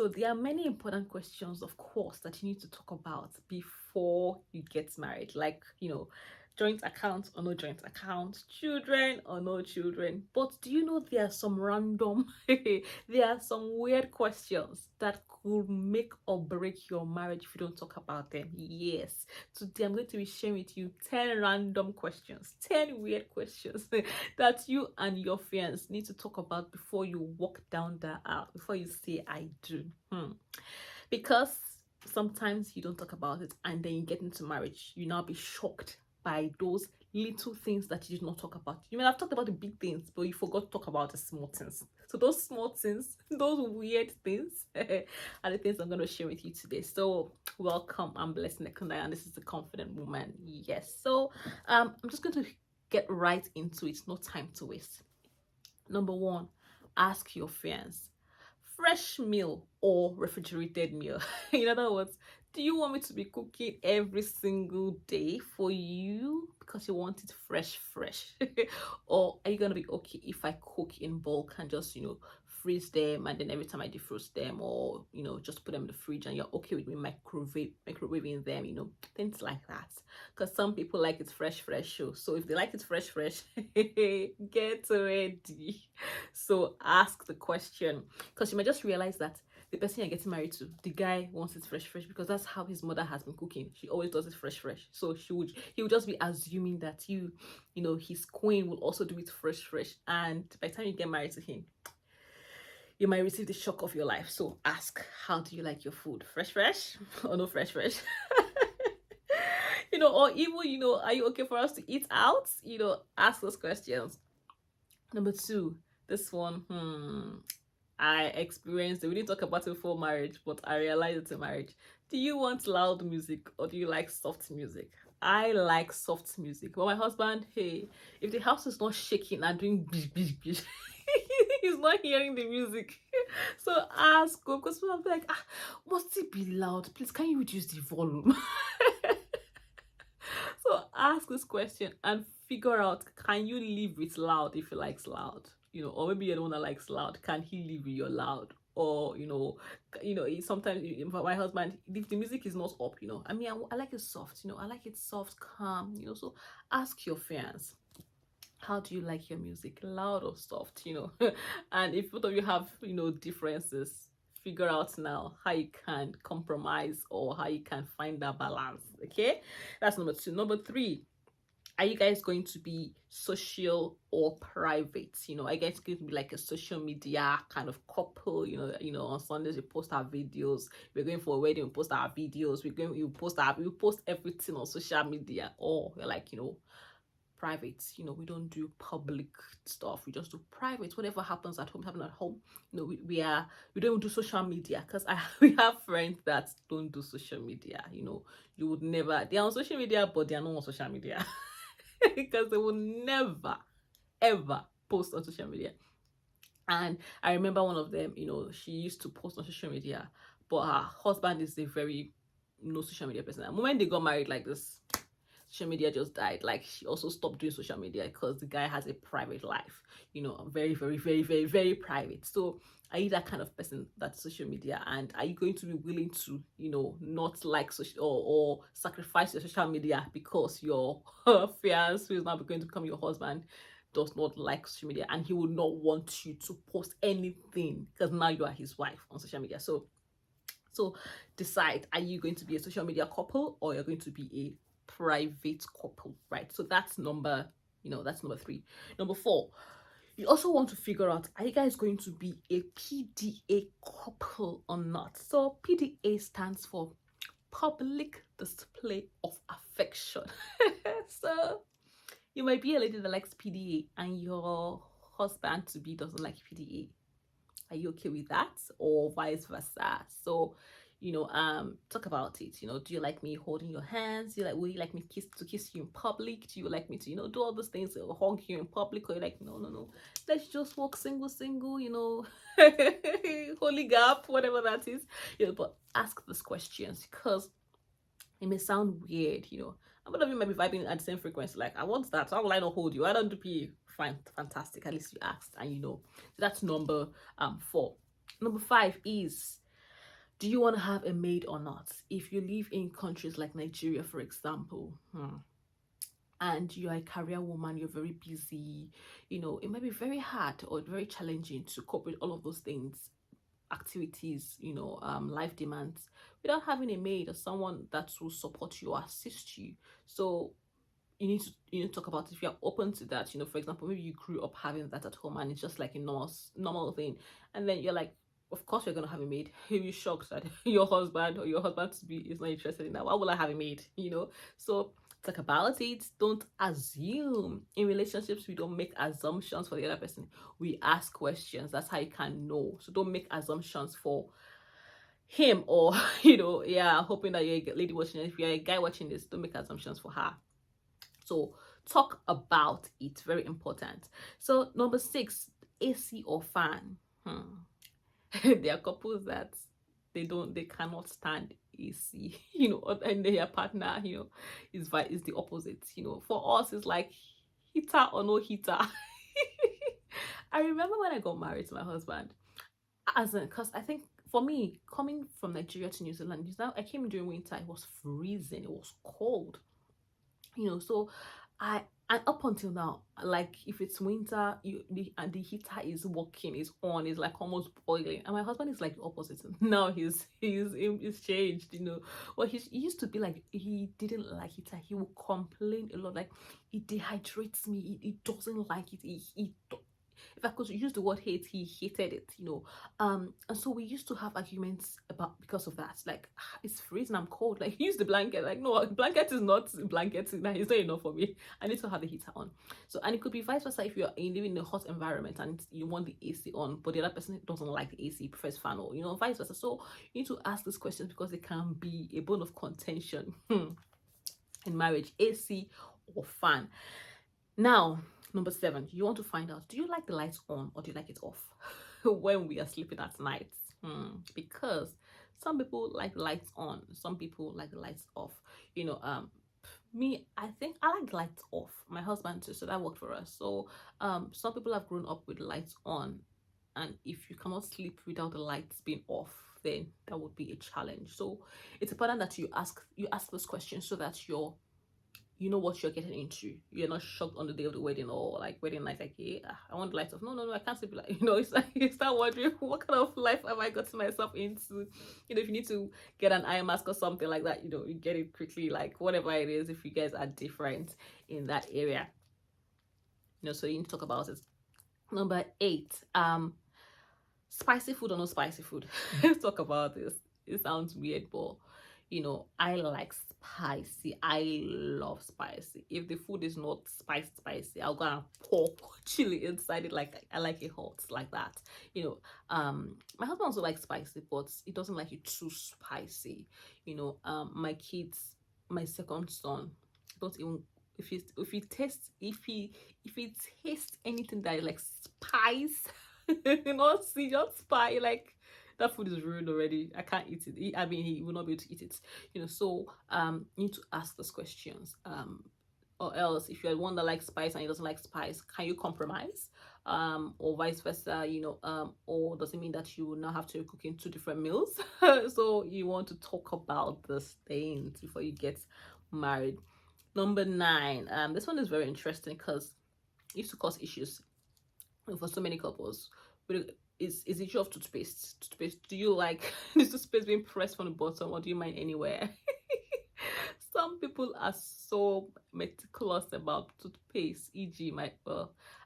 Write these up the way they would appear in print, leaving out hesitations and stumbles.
So there are many important questions, of course, that you need to talk about before you get married. Like, joint account or no joint account, children or no children. But do you know there are some random, there are some weird questions that could make or break your marriage if you don't talk about them? Yes. Today I'm going to be sharing with you 10 random questions, 10 weird questions that you and your fiance need to talk about before you walk down the aisle, before you say I do. Because sometimes you don't talk about it and then you get into marriage, you now be shocked by those little things that you did not talk about. You may have talked about the big things, but you forgot to talk about the small things. So those small things, those weird things are the things I'm going to share with you today. So welcome, I'm Blessing Nekunda, and this is the Confident Woman. Yes. So I'm just going to get right into it. No time to waste. Number one, ask your fiance, fresh meal or refrigerated meal? In other words, do you want me to be cooking every single day for you because you want it fresh? Or are you going to be okay if I cook in bulk and just, freeze them, and then every time I defrost them, or just put them in the fridge, and you're okay with me microwaving them, things like that? Because some people like it fresh. So if they like it fresh, get ready. So ask the question, because you might just realize that the person you're getting married to, the guy wants it fresh because that's how his mother has been cooking. She always does it fresh. So he would just be assuming that his queen will also do it fresh. And by the time you get married to him, you might receive the shock of your life. So ask, how do you like your food? Fresh or no fresh? Or even, are you okay for us to eat out? Ask those questions. Number two, this one, I experienced it. We didn't talk about it before marriage, but I realized it in marriage. Do you want loud music or do you like soft music? I like soft music. But my husband, hey, if the house is not shaking and doing bish, he's not hearing the music. So ask him, because people will be like, must it be loud? Please, can you reduce the volume? So ask this question and figure out, can you live with loud if he likes loud? Or maybe you're the one that likes loud. Can he live with your loud? Or sometimes my husband, if the music is not up, I like it soft. I like it soft, calm. So ask your fans, how do you like your music, loud or soft? And if both of you have differences, figure out now how you can compromise or how you can find that balance. Okay, that's number two. Number three, are you guys going to be social or private? Are you guys going to be like a social media kind of couple? On Sundays we post our videos. We're going for a wedding, we post our videos. We post everything on social media. Or we're like, private. We don't do public stuff. We just do private. Whatever happens at home, happen at home. We don't do social media, because we have friends that don't do social media. You would never, they're on social media, but they're not on social media. Because they will never ever post on social media. And I remember one of them, she used to post on social media, but her husband is a very no social media person. And the moment they got married, like this, social media just died. Like, she also stopped doing social media because the guy has a private life, very, very, very, very, very private. So are you that kind of person that's social media? And are you going to be willing to, not like social, or sacrifice your social media because your fiance, who is now going to become your husband, does not like social media, and he would not want you to post anything because now you are his wife on social media? So decide, are you going to be a social media couple, or you're going to be a private couple, right? So that's number three. Number four, you also want to figure out, are you guys going to be a PDA couple or not? So PDA stands for public display of affection. So you might be a lady that likes PDA and your husband to be doesn't like PDA. Are you okay with that, or vice versa? So talk about it. Do you like me holding your hands? Will you like me to kiss you in public? Do you like me to do all those things, or hug you in public? Or you like, no, let's just walk single, holy gap, whatever that is. But ask these questions, because it may sound weird. A lot of you might be vibing at the same frequency. Like, I want that. How will I not hold you? I don't do PE. Fine, fantastic. At least you asked, and So that's number four. Number five is, Do you want to have a maid or not? If you live in countries like Nigeria, for example, and you're a career woman, you're very busy, it might be very hard or very challenging to cope with all of those things, activities, life demands, without having a maid or someone that will support you or assist you. So you need to talk about if you're open to that. For example, maybe you grew up having that at home and it's just like a normal thing, and then you're like, of course you're gonna have a maid. You'll be shocked that your husband or your husband to be is not interested in that. Why will I have a maid? So talk about it. Don't assume. In relationships, we don't make assumptions for the other person. We ask questions. That's how you can know. So don't make assumptions for him or yeah, hoping that you're a lady watching it. If you're a guy watching this, don't make assumptions for her. So talk about it. Very important. So number 6, AC or fan. There are couples that they cannot stand AC, and their partner, is the opposite. For us, it's like heater or no heater. I remember when I got married to my husband, because I think for me, coming from Nigeria to New Zealand, I came during winter. It was freezing. It was cold. So and up until now, like if it's winter, the heater is working, is on, is like almost boiling, and my husband is like the opposite. Now he's changed. Well, he used to be like, he didn't like heater. He would complain a lot, like it dehydrates me. He doesn't like it. If I could use the word hate, he hated it, and so we used to have arguments about because of that. Like, it's freezing, I'm cold. Like, use the blanket. Like, no, blanket is not blanket. It's not enough for me. I need to have the heater on. So, and it could be vice versa if you're living in a hot environment and you want the AC on, but the other person doesn't like the AC, prefers fan, or vice versa. So you need to ask these questions because it can be a bone of contention in marriage: AC or fan. Now, number 7, you want to find out, do you like the lights on or do you like it off when we are sleeping at night? Because some people like the lights on, some people like the lights off. Me, I think I like the lights off. My husband too, so that worked for us. So some people have grown up with the lights on, and if you cannot sleep without the lights being off, then that would be a challenge. So it's important that you ask those questions so that you know what you're getting into. You're not shocked on the day of the wedding or like wedding night, like, hey, I want the lights off. No, I can't sleep. Like, it's like you start wondering, what kind of life have I gotten myself into? If you need to get an eye mask or something like that, you get it quickly, like whatever it is, if you guys are different in that area. So you need to talk about it. Number 8, spicy food or no spicy food. Let's talk about this. It sounds weird, but I like spicy. I love spicy. If the food is not spicy, I'll go and pour chili inside it. Like I like it hot, like that. My husband also likes spicy, but he doesn't like it too spicy. My kids, my second son, don't even if he tastes anything that is like spice, not see just spice, like that food is ruined already. I can't eat it. He will not be able to eat it. So you need to ask those questions. Or else, if you're one that likes spice and he doesn't like spice, can you compromise? Or vice versa, or does it mean that you will now have to cook in 2 different meals? So you want to talk about these things before you get married. Number 9, this one is very interesting because it used to cause issues for so many couples. But is the issue of toothpaste. Do you like the toothpaste being pressed from the bottom, or do you mind anywhere? Some people are so meticulous about toothpaste, e.g. I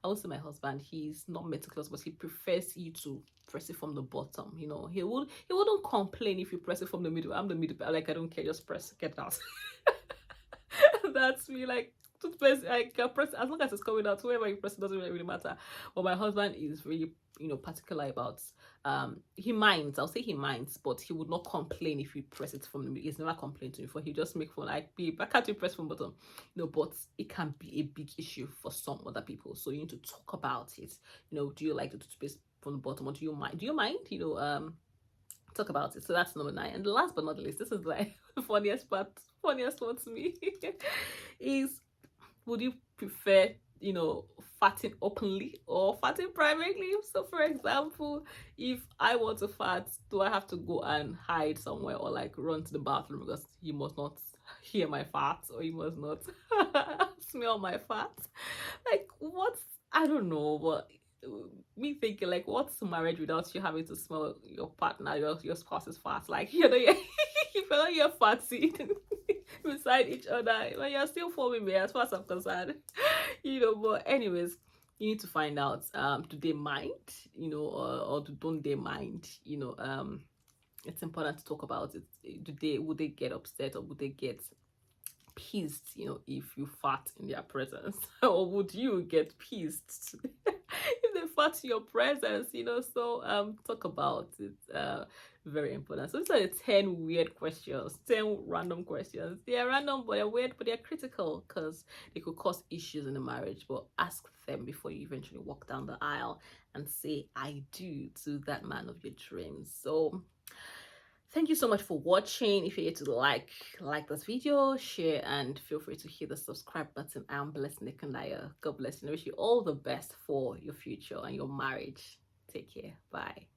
would say my husband, he's not meticulous, but he prefers you to press it from the bottom. He wouldn't complain if you press it from the middle. I'm the middle, like, I don't care, just press, get out. That's me. Like, toothpaste, I can press as long as it's coming out. Whoever you press, it doesn't really matter. But my husband is really particular about he minds. I'll say he minds, but he would not complain if you press it from the middle. He's never complained to me before. He just make fun, like, babe, why can't you press from bottom? But it can be a big issue for some other people, so you need to talk about it. Do you like the toothpaste from the bottom, or do you mind talk about it? So that's number 9. And last but not least, this is like the funniest one to me is, would you prefer farting openly or farting privately. So for example, if I want to fart, do I have to go and hide somewhere or like run to the bathroom because you must not hear my farts or you must not smell my farts? Like what? I don't know, but me thinking like, what's marriage without you having to smell your partner, your spouse's farts? Like if you're farting beside each other, but you're still forming me as far as I'm concerned. But anyways, you need to find out, do they mind, or don't they mind, it's important to talk about it. Would they get upset or would they get pissed, if you fart in their presence? Or would you get pissed if they fart in your presence? So talk about it. Very important. So these are the 10 weird questions, 10 random questions. They are random, but they're weird, but they're critical because they could cause issues in the marriage. But ask them before you eventually walk down the aisle and say I do to that man of your dreams. So thank you so much for watching. If you're here to like this video, share, and feel free to hit the subscribe button. I'm Blessed Nikonaya. God bless you. I wish you all the best for your future and your marriage. Take care. Bye.